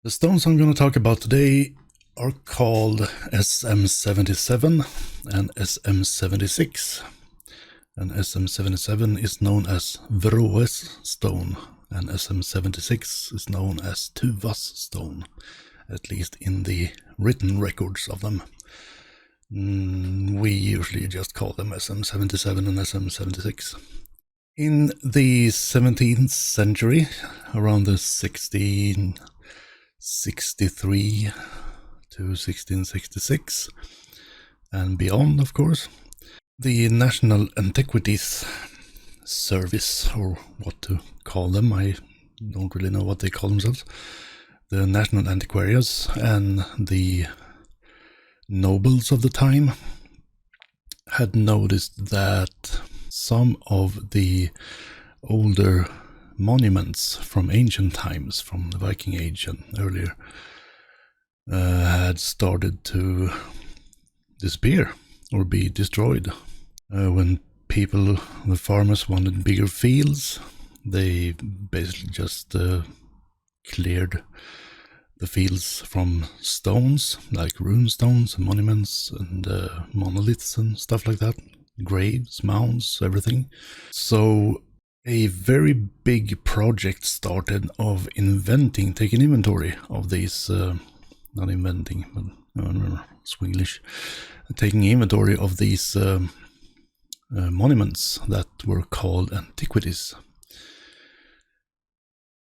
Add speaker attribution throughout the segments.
Speaker 1: The stones I'm going to talk about today are called SM77 and SM76. And SM77 is known as Vroes stone, and SM76 is known as Tuvas stone, at least in the written records of them. We usually just call them SM77 and SM76. In the 17th century, around the 1663 to 1666 and beyond, of course, the National Antiquities Service, or what to call them, I don't really know what they call themselves, the National Antiquaries and the nobles of the time had noticed that some of the older monuments from ancient times, from the Viking Age and earlier, had started to disappear or be destroyed. When people, the farmers, wanted bigger fields, they basically just cleared the fields from stones, like runestones and monuments and monoliths and stuff like that, graves, mounds, everything. So a very big project started of taking inventory of these, not inventing, but no, Swedish, taking inventory of these monuments that were called antiquities.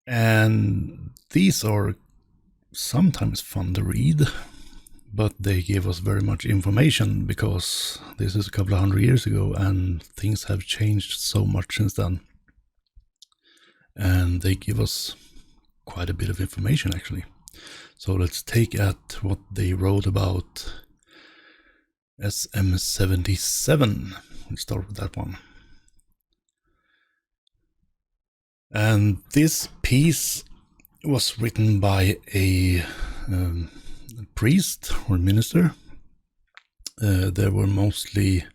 Speaker 1: And these are sometimes fun to read, but they give us very much information because this is a couple of hundred years ago and things have changed so much since then. And they give us quite a bit of information, actually. So let's take at what they wrote about SM77. Let's start with that one. And this piece was written by a priest or minister. There were mostly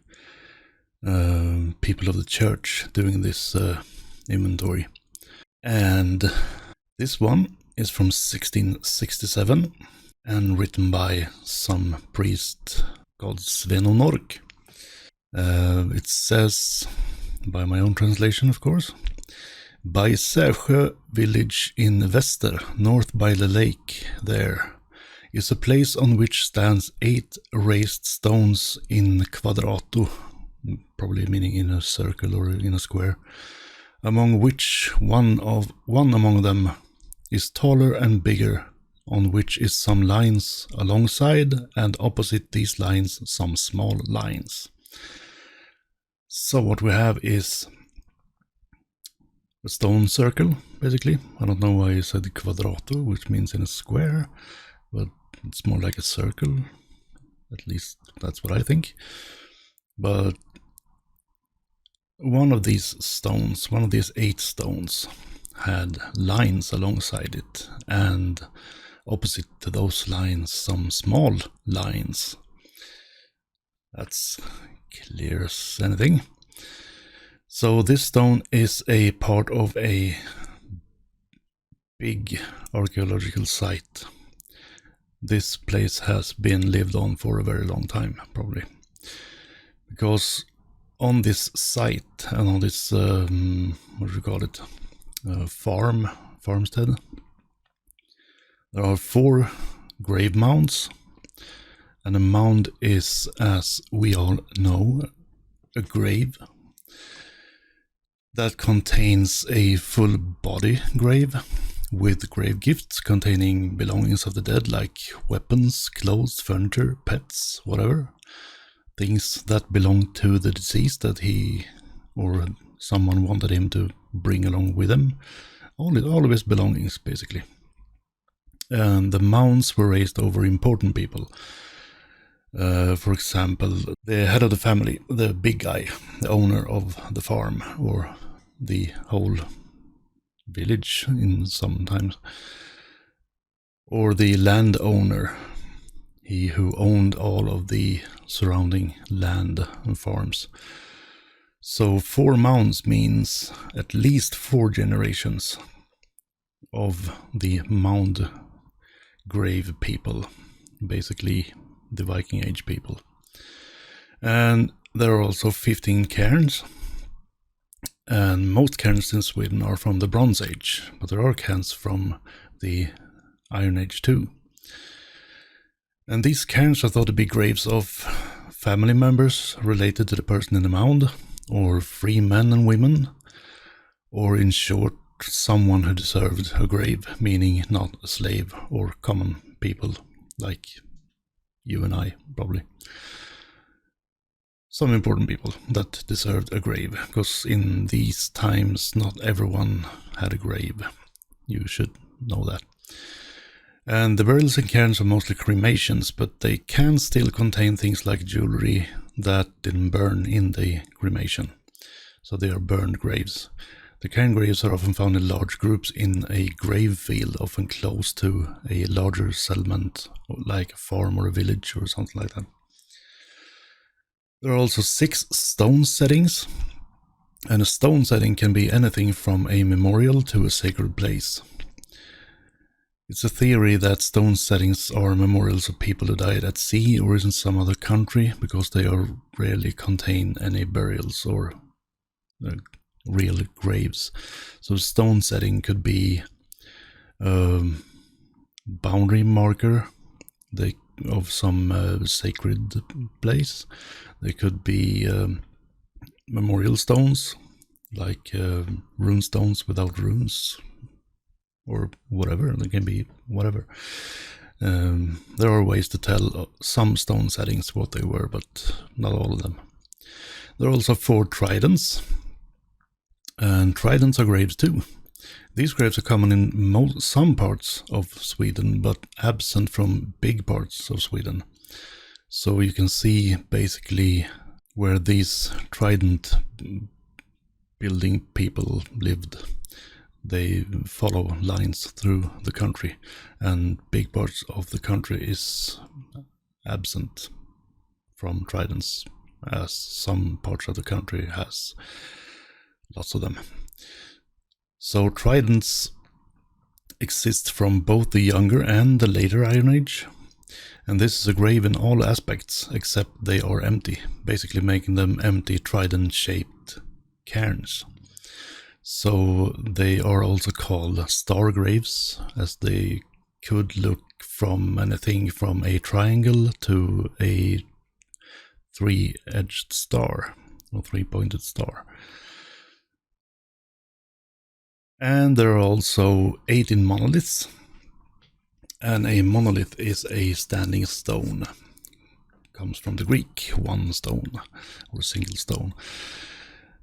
Speaker 1: people of the church doing this inventory. And this one is from 1667 and written by some priest called Sven Nork. It says, by my own translation of course, by Sävsjö village in Väster, north by the lake, there is a place on which stands 8 raised stones in quadrato, probably meaning in a circle or in a square, among which one among them is taller and bigger, on which is some lines alongside, and opposite these lines some small lines. So what we have is a stone circle, basically. I don't know why I said quadrato, which means in a square, but it's more like a circle. At least that's what I think. But one of these stones, one of these 8 stones, had lines alongside it, and opposite to those lines some small lines. That's clear as anything. So this stone is a part of a big archaeological site. This place has been lived on for a very long time, probably, because on this site and on this what do you call it, farmstead, there are 4 grave mounds, and a mound is, as we all know, a grave that contains a full body grave with grave gifts containing belongings of the dead, like weapons, clothes, furniture, pets, whatever, things that belong to the deceased that he or someone wanted him to bring along with him, all of his belongings basically. And the mounds were raised over important people. For example, the head of the family, the big guy, the owner of the farm, or the whole village in sometimes, or the landowner, he who owned all of the surrounding land and farms. So 4 mounds means at least 4 generations of the mound grave people, basically the Viking Age people. And there are also 15 cairns, and most cairns in Sweden are from the Bronze Age, but there are cairns from the Iron Age too. And these cairns are thought to be graves of family members related to the person in the mound, or free men and women, or in short, someone who deserved a grave, meaning not a slave or common people like you and I, probably. Some important people that deserved a grave, because in these times not everyone had a grave. You should know that. And the burials in cairns are mostly cremations, but they can still contain things like jewelry that didn't burn in the cremation. So they are burned graves. The cairn graves are often found in large groups in a grave field, often close to a larger settlement, like a farm or a village or something like that. There are also 6 stone settings, and a stone setting can be anything from a memorial to a sacred place. It's a theory that stone settings are memorials of people who died at sea or in some other country, because they rarely contain any burials or real graves. So a stone setting could be a boundary marker of some sacred place. They could be memorial stones, like runestones without runes, or whatever. They can be whatever. There are ways to tell some stone settings what they were, but not all of them. There are also 4 tridents, and tridents are graves too. These graves are common in some parts of Sweden, but absent from big parts of Sweden. So you can see basically where these trident building people lived. They follow lines through the country, and big parts of the country is absent from tridents, as some parts of the country has lots of them. So tridents exist from both the younger and the later Iron Age, and this is a grave in all aspects except they are empty, basically making them empty trident-shaped cairns. So they are also called star graves, as they could look from anything from a triangle to a 3-edged star, or 3-pointed star. And there are also 18 monoliths, and a monolith is a standing stone. Comes from the Greek, one stone, or single stone.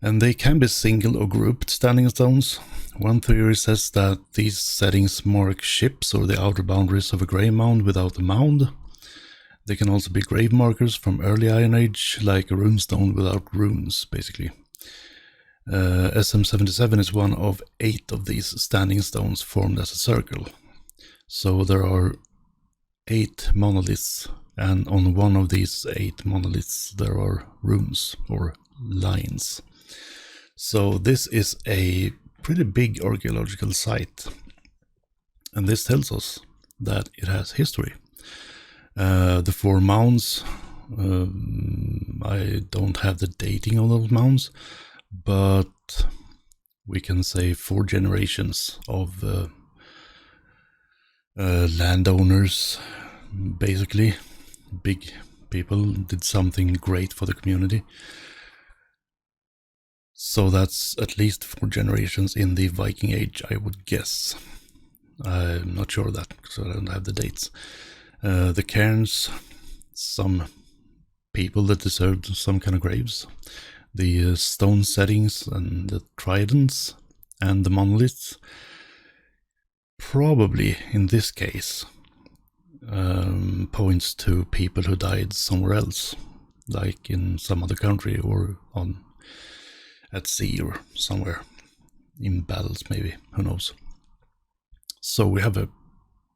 Speaker 1: And they can be single or grouped standing stones. One theory says that these settings mark ships or the outer boundaries of a grave mound without a mound. They can also be grave markers from early Iron Age, like a runestone without runes, basically. SM77 is one of 8 of these standing stones formed as a circle. So there are 8 monoliths, and on one of these 8 monoliths there are runes or lines. So this is a pretty big archaeological site, and this tells us that it has history. The 4 mounds, I don't have the dating of those mounds, but we can say 4 generations of landowners, basically. Big people did something great for the community. So that's at least 4 generations in the Viking Age, I would guess. I'm not sure of that, because I don't have the dates. The cairns, some people that deserved some kind of graves. The stone settings and the tridents and the monoliths, probably in this case, points to people who died somewhere else, like in some other country or at sea or somewhere, in battles maybe, who knows. So we have a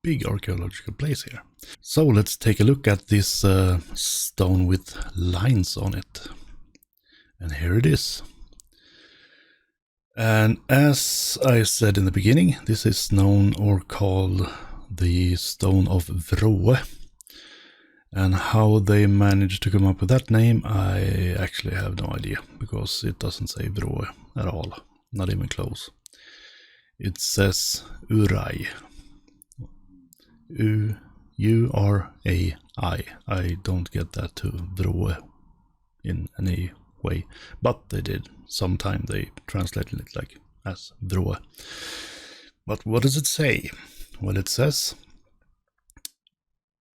Speaker 1: big archaeological place here. So let's take a look at this stone with lines on it. And here it is. And as I said in the beginning, this is known or called the stone of Vroe. And how they managed to come up with that name, I actually have no idea, because it doesn't say Vroe at all, not even close. It says Urai. U-R-A-I. I don't get that to Vroe in any way, but they did. Sometime they translated it like as Vroe. But what does it say? Well, it says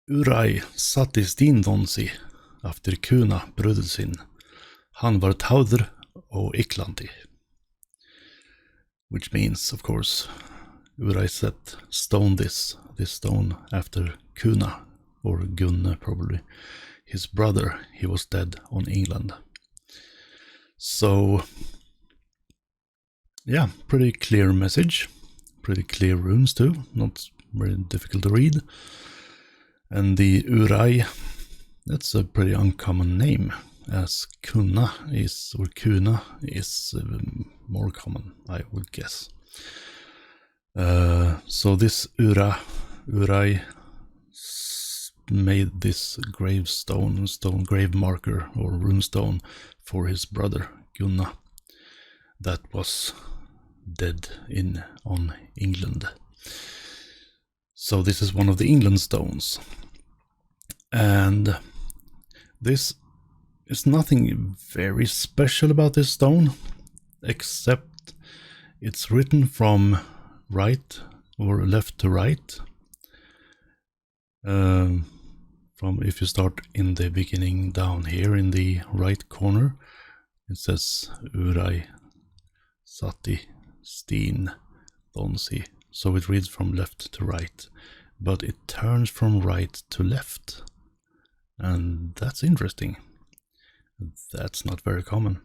Speaker 1: Urai satt i stindonsi after kuna bröder sin. Han var tauder och iklandi. Which means, of course, Urai set stone this stone after Kuna, or Gunne probably, his brother. He was dead on England. So, yeah, pretty clear message. Pretty clear runes too, not very difficult to read. And the Urai, that's a pretty uncommon name, as Kuna is more common, I would guess. So this Urai made this grave marker or runestone for his brother Gunna that was dead on England. So this is one of the England stones, and this is nothing very special about this stone, except it's written from right or left to right. From if you start in the beginning down here in the right corner, it says Urai Sati Stin Donsi. So it reads from left to right, but it turns from right to left, and that's interesting. That's not very common.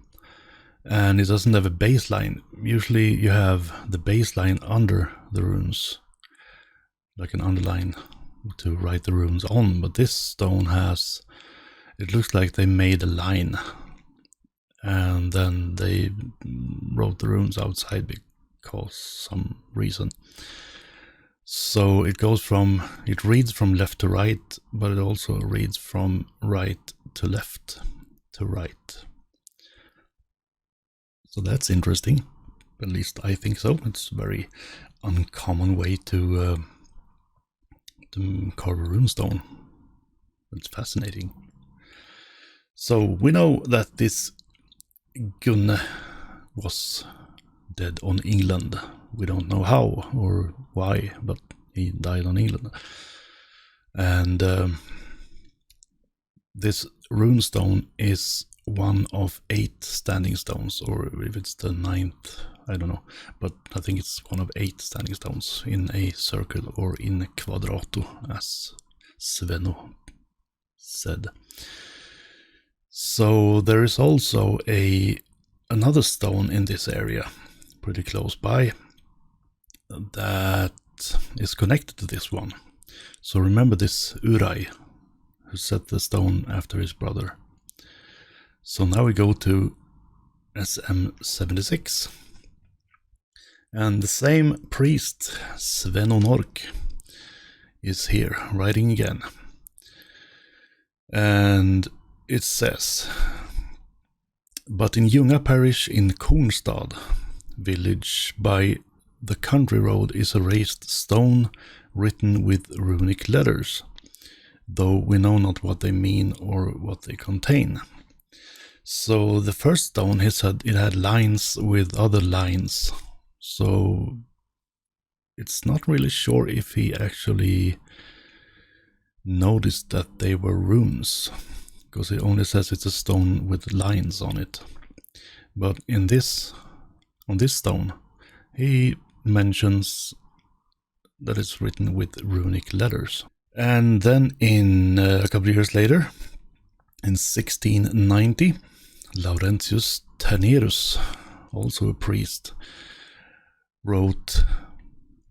Speaker 1: And it doesn't have a baseline. Usually you have the baseline under the runes, like an underline to write the runes on, but this stone has, it looks like they made a line and then they wrote the runes outside because some reason. So it reads from left to right, but it also reads from right to left to right. So that's interesting, at least I think so. It's a very uncommon way to carve a runestone. It's fascinating. So we know that this Gunne was dead on England. We don't know how or why, but he died on England. And this runestone is one of 8 standing stones, or if it's the 9th, I don't know, but I think it's one of 8 standing stones in a circle or in quadrato, as Sveno said. So there is also another stone in this area, pretty close by, that is connected to this one. So remember this Urai, who set the stone after his brother. So now we go to SM76. And the same priest, Sveno Nork, is here, writing again. And it says, but in Ljunga parish in Kornstad village by the country road is a raised stone written with runic letters, though we know not what they mean or what they contain. So the first stone, it had lines with other lines, so it's not really sure if he actually noticed that they were runes, because it only says it's a stone with lines on it. But on this stone, he mentions that it's written with runic letters. And then in a couple of years later, in 1690, Laurentius Ternerus, also a priest, wrote,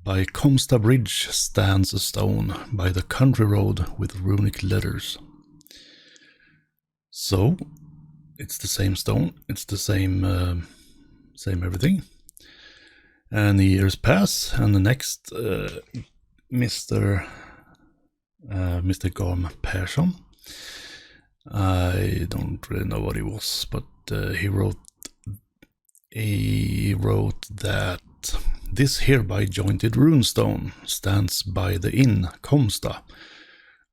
Speaker 1: by Comsta Bridge stands a stone by the country road with runic letters. So it's the same stone, it's the same everything. And the years pass, and the next Mr. Garm Persson. I don't really know what he was, but he wrote that this hereby jointed runestone stands by the inn Komsta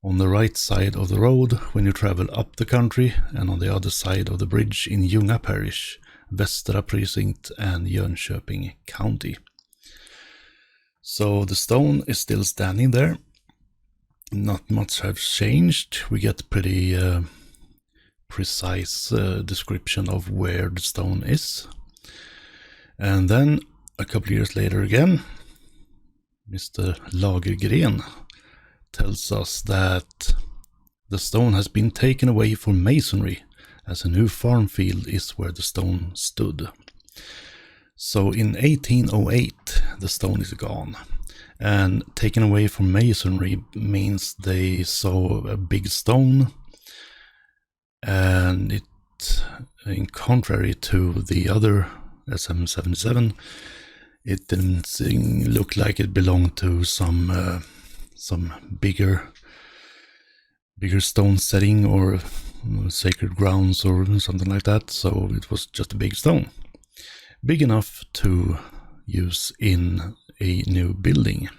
Speaker 1: on the right side of the road when you travel up the country, and on the other side of the bridge in Ljunga parish, Västra precinct and Jönköping county. So the stone is still standing there. Not much has changed. We get pretty precise description of where the stone is. And then a couple of years later again, Mr. Lagergren tells us that the stone has been taken away for masonry, as a new farm field is where the stone stood. So in 1808 the stone is gone, and taken away for masonry means they saw a big stone, and it, in contrary to the other SM77, it didn't look like it belonged to some bigger stone setting or sacred grounds or something like that. So it was just a big stone, big enough to use in a new building,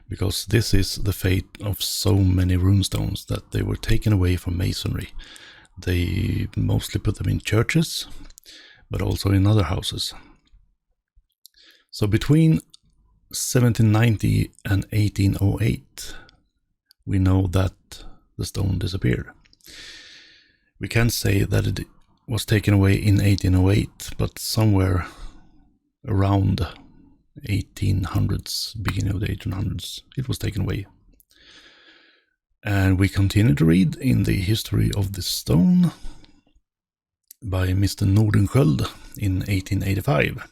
Speaker 1: because this is the fate of so many runestones, that they were taken away from masonry. They mostly put them in churches, but also in other houses. So between 1790 and 1808, we know that the stone disappeared. We can't say that it was taken away in 1808, but somewhere around 1800s, beginning of the 1800s, it was taken away. And we continue to read in the history of the stone by Mr. Nordenskjöld in 1885.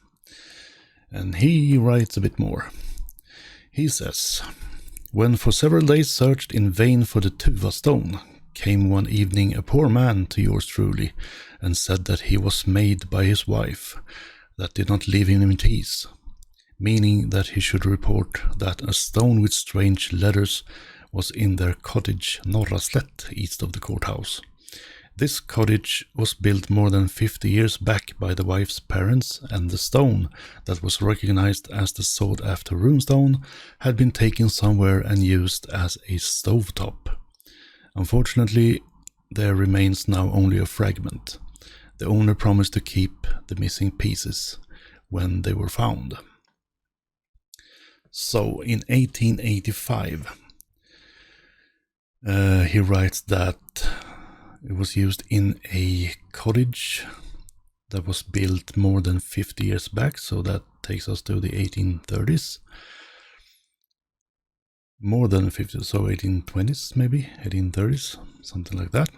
Speaker 1: And he writes a bit more. He says, "When for several days searched in vain for the Tuva stone, came one evening a poor man to yours truly, and said that he was made by his wife, that did not leave him in peace, meaning that he should report that a stone with strange letters was in their cottage Norraslätt, east of the courthouse. This cottage was built more than 50 years back by the wife's parents, and the stone that was recognized as the sought-after runestone had been taken somewhere and used as a stovetop. Unfortunately, there remains now only a fragment. The owner promised to keep the missing pieces when they were found." So in 1885, he writes that it was used in a cottage that was built more than 50 years back, so that takes us to the 1830s. More than 50, so 1820s maybe, 1830s, something like that.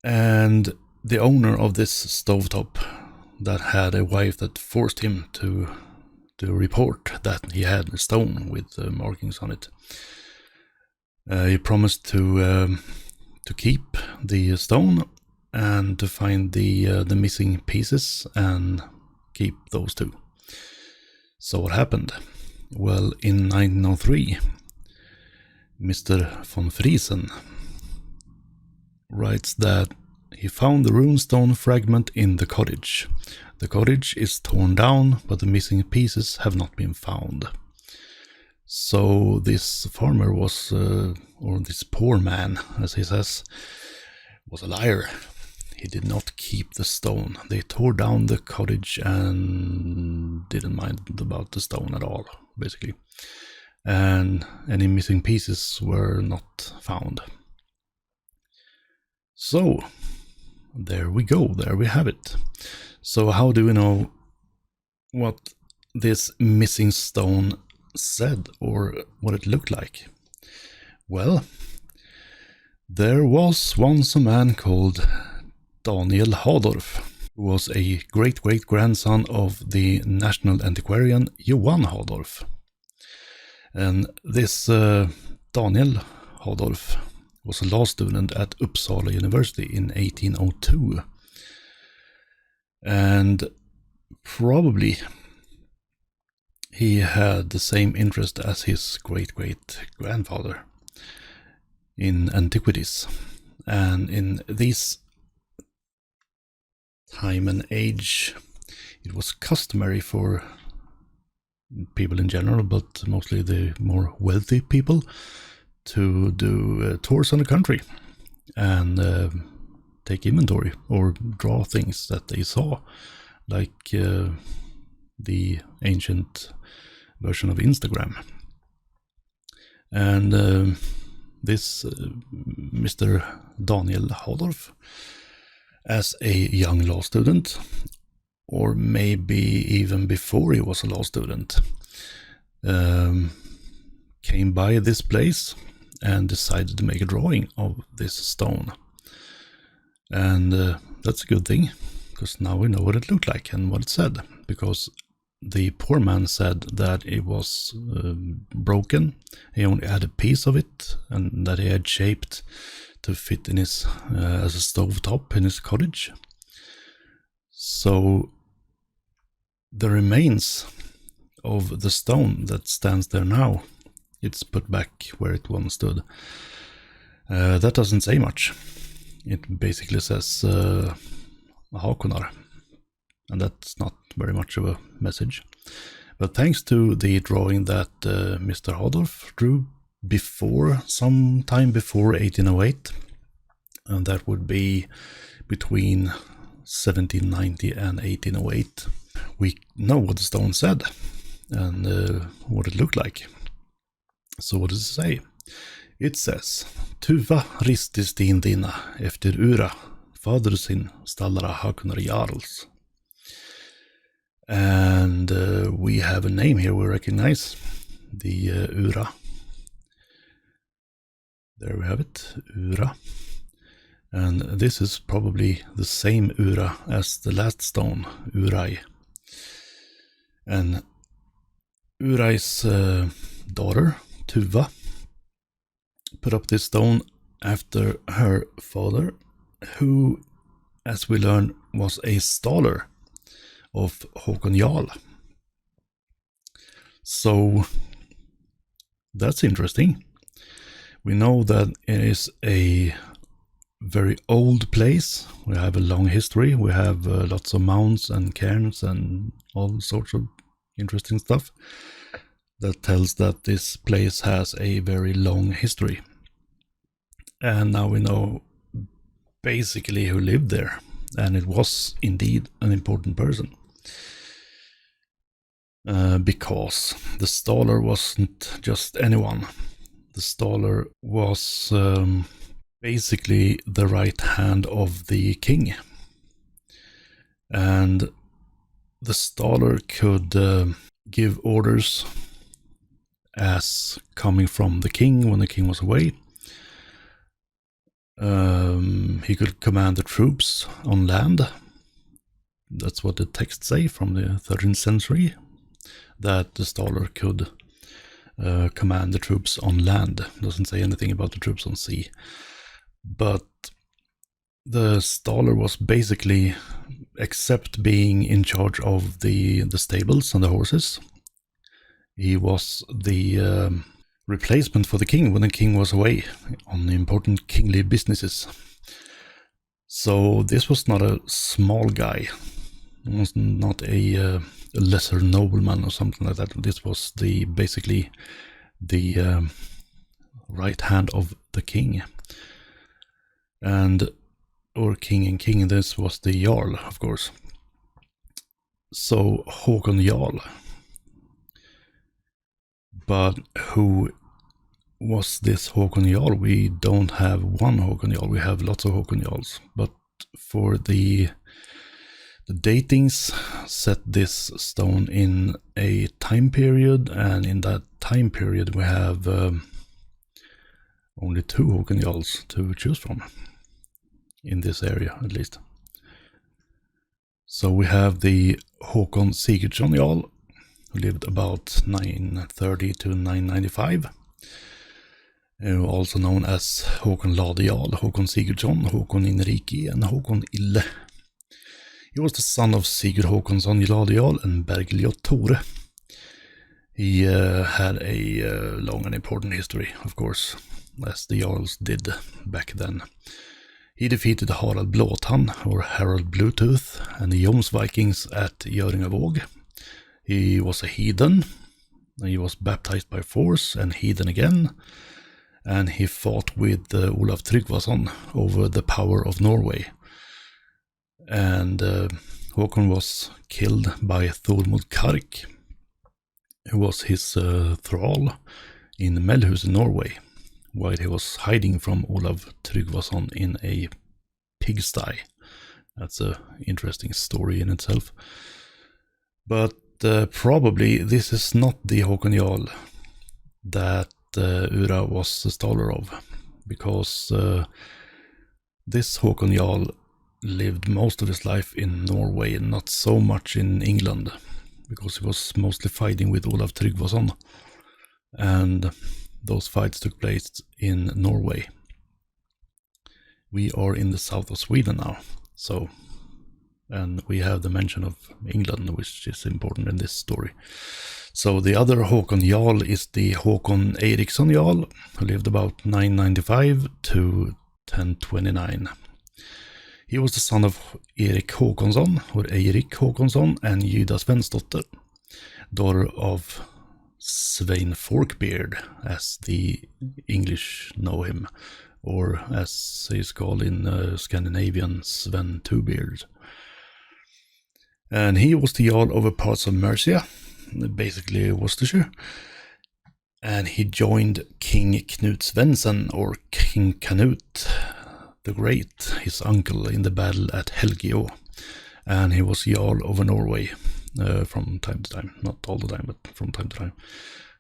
Speaker 1: And the owner of this stovetop that had a wife that forced him to report that he had a stone with markings on it. He promised to keep the stone and to find the missing pieces and keep those two. So what happened? Well, in 1903, Mr. von Friesen writes that he found the runestone fragment in the cottage. The cottage is torn down, but the missing pieces have not been found. So this farmer was, or this poor man, as he says, was a liar. He did not keep the stone. They tore down the cottage and didn't mind about the stone at all, basically. And any missing pieces were not found. So, there we go, there we have it. So how do we know what this missing stone said or what it looked like? Well, there was once a man called Daniel Hadorf, who was a great-great-grandson of the national antiquarian Johan Hadorf. And this Daniel Hadorf was a law student at Uppsala University in 1802. And probably he had the same interest as his great-great-grandfather in antiquities. And in this time and age, it was customary for people in general, but mostly the more wealthy people, to do tours on the country and take inventory or draw things that they saw, like the ancient version of Instagram. And this Mr. Daniel Hodorf, as a young law student, or maybe even before he was a law student, came by this place and decided to make a drawing of this stone. And that's a good thing, because now we know what it looked like and what it said, because the poor man said that it was broken. He only had a piece of it, and that he had shaped to fit in his as a stovetop in his cottage. So the remains of the stone that stands there now, it's put back where it once stood. That doesn't say much. It basically says Hakonar, and that's not very much of a message. But thanks to the drawing that Mr. Hodorf drew sometime before 1808, and that would be between 1790 and 1808, we know what the stone said and what it looked like. So what does it say? It says, Tuva risti stin dina efter ura, fader sin stallara Hakonar jarls. And we have a name here we recognize, the Ura. There we have it, Ura. And this is probably the same Ura as the last stone, Urai. And Urai's daughter, Tuva, put up this stone after her father, who, as we learn, was a staller of Håkon Jarl. So that's interesting. We know that it is a very old place. We have a long history. We have lots of mounds and cairns and all sorts of interesting stuff that tells that this place has a very long history. And now we know basically who lived there, and it was indeed an important person. Because the staller wasn't just anyone. The staller was basically the right hand of the king. And the staller could give orders as coming from the king when the king was away. He could command the troops on land. That's what the texts say from the 13th century, that the staller could command the troops on land. Doesn't say anything about the troops on sea. But the staller was basically, except being in charge of the stables and the horses, he was the replacement for the king when the king was away on important kingly businesses. So this was not a small guy. It was not a lesser nobleman or something like that. This was basically the right hand of the king. Or king and king, this was the Jarl, of course. So Håkon Jarl. But who was this Håkon Jarl? We don't have one Håkon Jarl, we have lots of Håkon Jarls. But for the datings set this stone in a time period, and in that time period we have only two Håkon Jarls to choose from, in this area at least. So we have the Håkon Sigurdsson Jarl, who lived about 930 to 995, also known as Håkon Lade Jarl, Håkon Sigurdsson, Håkon Inriki, and Håkon Ille. He was the son of Sigurd Håkonsson Lade Jarl and Bergljot Tore. He had a long and important history, of course, as the Jarls did back then. He defeated Harald Blåtann, or Harold Bluetooth, and the Jomsvikings at Göringavåg. He was a heathen. He was baptized by force and heathen again. And he fought with Olav Tryggvason over the power of Norway. And Håkon was killed by Thormod Kark, who was his thrall in Melhus in Norway, while he was hiding from Olav Tryggvason in a pigsty. That's an interesting story in itself. But probably this is not the Håkon Jarl that Ura was the scholar of, because this Håkon Jarl lived most of his life in Norway and not so much in England, because he was mostly fighting with Olav Tryggvason, and those fights took place in Norway. We are in the south of Sweden now, and we have the mention of England, which is important in this story. So the other Håkon Jarl is the Håkon Eriksson Jarl, who lived about 995 to 1029. He was the son of Erik Håkonsson, or Eirik Håkonsson, and Gyda Svensdotter, daughter of Svein Forkbeard, as the English know him, or as he's called in Scandinavian, Sven Twobeard. And he was the Jarl over parts of Mercia, basically Worcestershire, and he joined King Knut Svendsen, or King Canute the Great, his uncle, in the battle at Helgio, and he was Jarl over Norway from time to time, not all the time, but from time to time.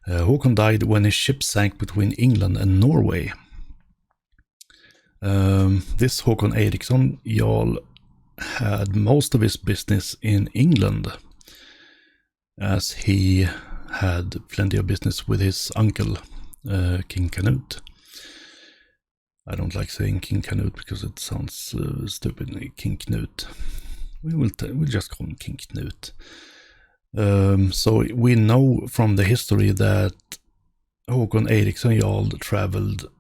Speaker 1: Håkon died when his ship sank between England and Norway. This Håkon Eriksson Jarl had most of his business in England, as he had plenty of business with his uncle, King Canute. I don't like saying King Canute because it sounds stupid. King Knut. We'll just call him King Knut. So we know from the history that Håkon Eriksson Jarl traveled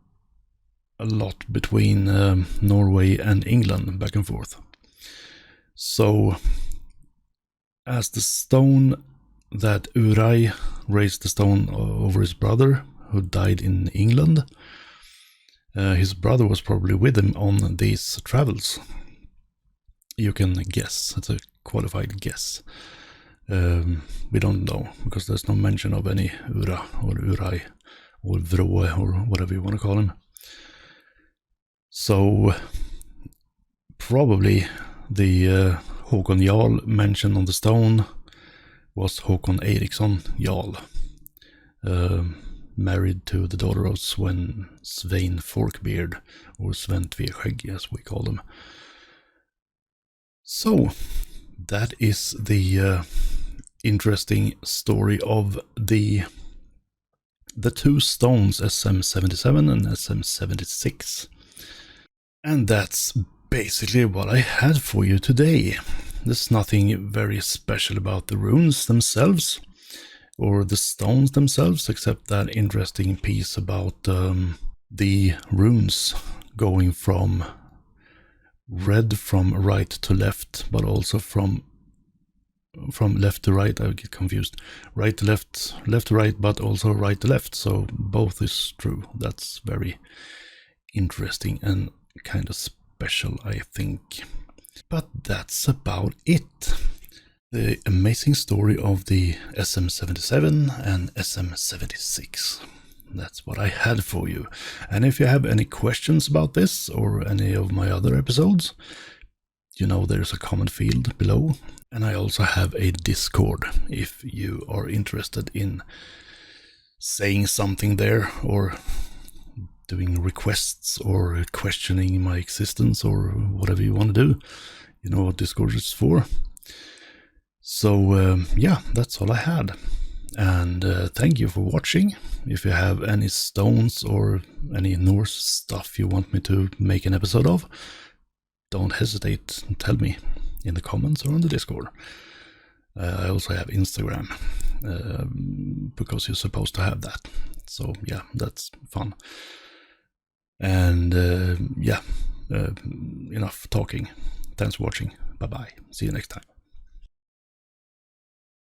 Speaker 1: a lot between Norway and England, back and forth. So, as the stone that Urai raised the stone over his brother, who died in England, his brother was probably with him on these travels. You can guess. It's a qualified guess. We don't know, because there's no mention of any Ura or Urai or Vroe or whatever you want to call him. So probably the Håkon Jarl mentioned on the stone was Håkon Eriksson Jarl, married to the daughter of Svein Forkbeard, or Sven Tveskägg as we call him. So that is the interesting story of the two stones, SM77 and SM76. And that's basically what I had for you today. There's nothing very special about the runes themselves, or the stones themselves, except that interesting piece about the runes going from red from right to left, but also from left to right. I get confused. Right to left, left to right, but also right to left. So both is true. That's very interesting and kind of special, I think. But that's about it. The amazing story of the SM77 and SM76. That's what I had for you. And if you have any questions about this or any of my other episodes, you know there's a comment field below. And I also have a Discord if you are interested in saying something there, or doing requests, or questioning my existence, or whatever you want to do. You know what Discord is for. So yeah, that's all I had. And thank you for watching. If you have any stones or any Norse stuff you want me to make an episode of, don't hesitate to tell me in the comments or on the Discord. I also have Instagram, because you're supposed to have that. So yeah, that's fun. And yeah, enough talking. Thanks for watching. Bye bye. See you next time.